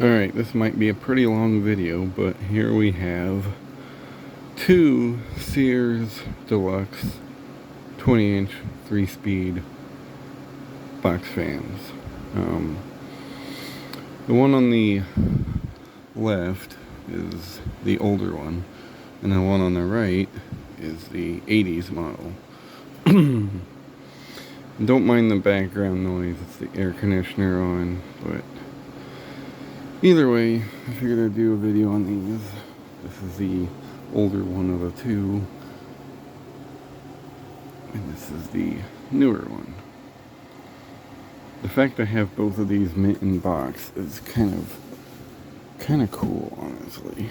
Alright, this might be a pretty long video, but here we have two Sears Deluxe 20-inch 3-speed box fans. The one on the left is the older one, and the one on the right is the 80s model. Don't mind the background noise, it's the air conditioner on, but either way, I figured I'd do a video on these. This is the older one of the two, and this is the newer one. The fact I have both of these mint in box is kind of cool, honestly.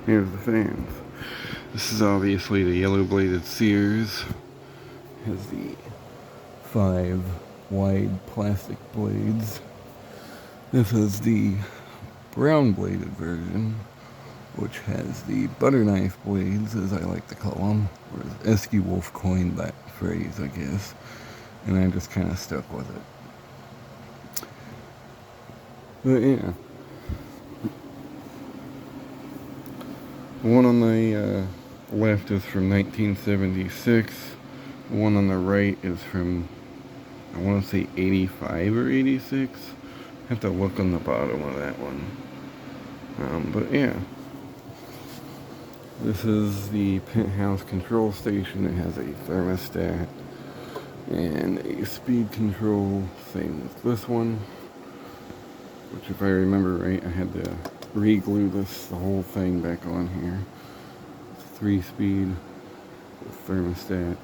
Here's the fans. This is obviously the yellow bladed Sears. Has the 5 wide plastic blades. This is the brown bladed version, which has the butter knife blades, as I like to call them. Whereas Esky Wolf coined that phrase, I guess, and I just kind of stuck with it. But yeah, the one on the left is from 1976. The one on the right is from, I want to say 85 or 86. I have to look on the bottom of that one. But yeah, this is the penthouse control station. It has a thermostat and a speed control, same as this one, which, if I remember right, I had to re-glue the whole thing back on here. It's 3-speed with thermostat.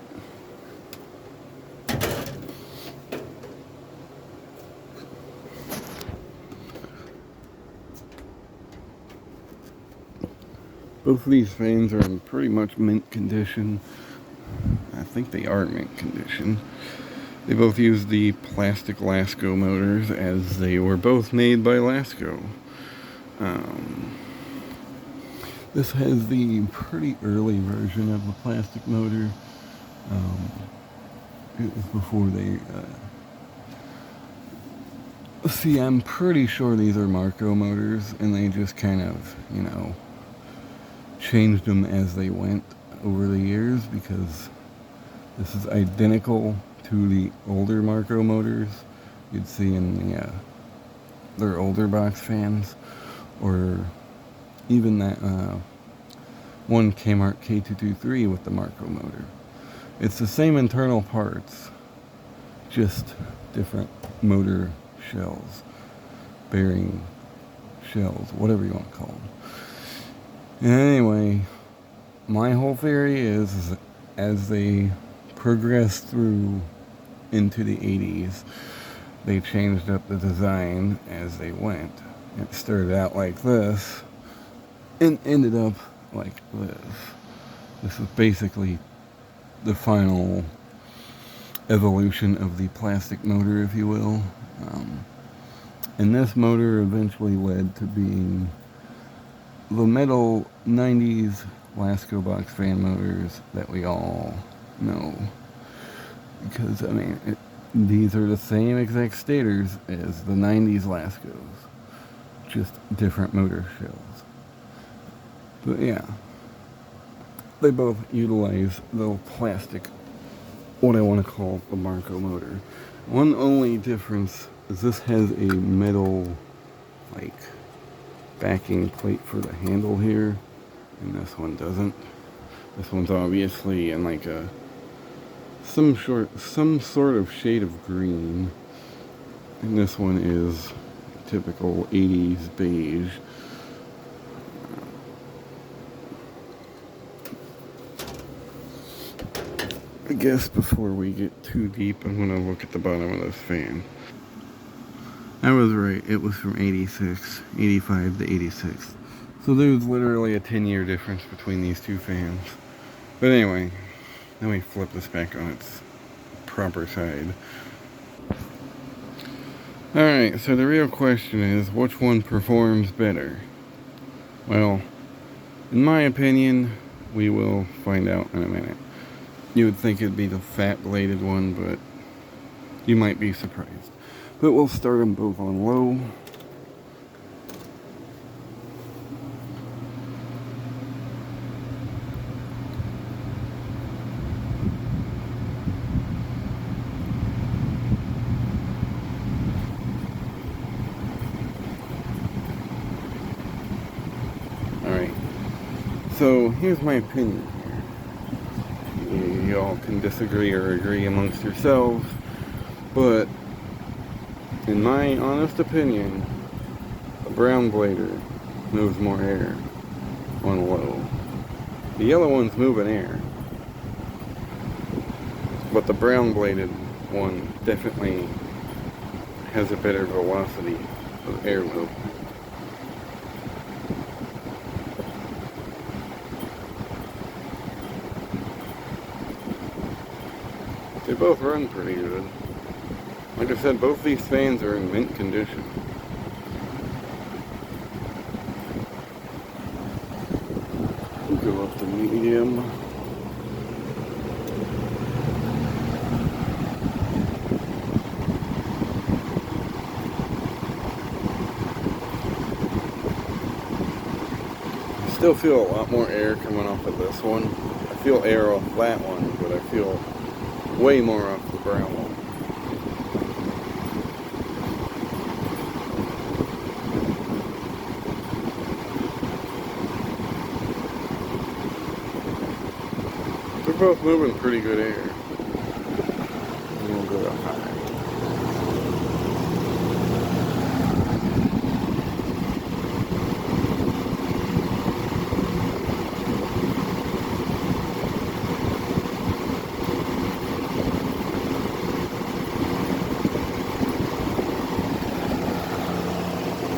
Both of these fans are in pretty much mint condition. I think they are mint condition. They both use the plastic Lasco motors, as they were both made by Lasco. This has the pretty early version of the plastic motor. It was before they... See, I'm pretty sure these are Marco motors, and they just kind of, changed them as they went over the years, because this is identical to the older Marco motors you'd see in their older box fans, or even that one Kmart K223 with the Marco motor. It's the same internal parts, just different motor shells, bearing shells, whatever you want to call them. And anyway, my whole theory is as they progressed through into the 80s, they changed up the design as they went. It started out like this and ended up like this. This is basically the final evolution of the plastic motor, if you will. And this motor eventually led to being the metal 90s Lasco box fan motors that we all know. Because, these are the same exact stators as the 90s Lascos, just different motor shells. But yeah, they both utilize the plastic, what I want to call the Marco motor. One only difference is this has a metal, backing plate for the handle here, and this one doesn't. This one's obviously in some sort of shade of green, and this one is typical 80s beige. I guess before we get too deep, I'm gonna look at the bottom of this fan. I was right, it was from 85 to 86. So there's literally a 10-year difference between these two fans. But anyway, let me flip this back on its proper side. Alright, so the real question is, which one performs better? Well, in my opinion, we will find out in a minute. You would think it'd be the fat bladed one, but you might be surprised. But we'll start them both on low. Alright, so here's my opinion here. Y'all can disagree or agree amongst yourselves, but in my honest opinion, the brown blader moves more air on low. The yellow one's moving air, but the brown bladed one definitely has a better velocity of air movement. They both run pretty good. Like I said, both these fans are in mint condition. Go up to medium. Still feel a lot more air coming off of this one. I feel air off that one, but I feel way more off the brown one. They're both moving pretty good air. And we'll go to high.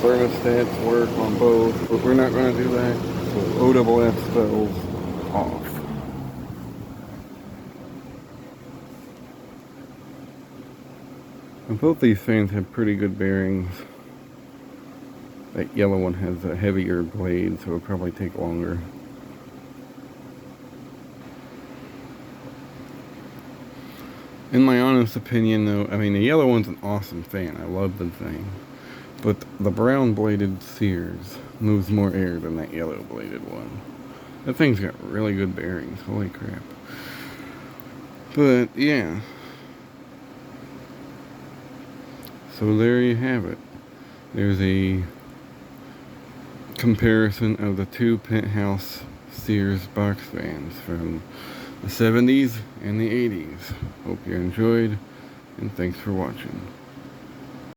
Thermostats work on both, but we're not going to do that. So OFF spells off. And both these fans have pretty good bearings. That yellow one has a heavier blade, so it'll probably take longer. In my honest opinion, though, I mean, the yellow one's an awesome fan. I love the thing. But the brown bladed Sears moves more air than that yellow bladed one. That thing's got really good bearings. Holy crap. But yeah. So there you have it. There's a comparison of the two Penthouse Sears box fans from the 70s and the 80s. Hope you enjoyed, and thanks for watching.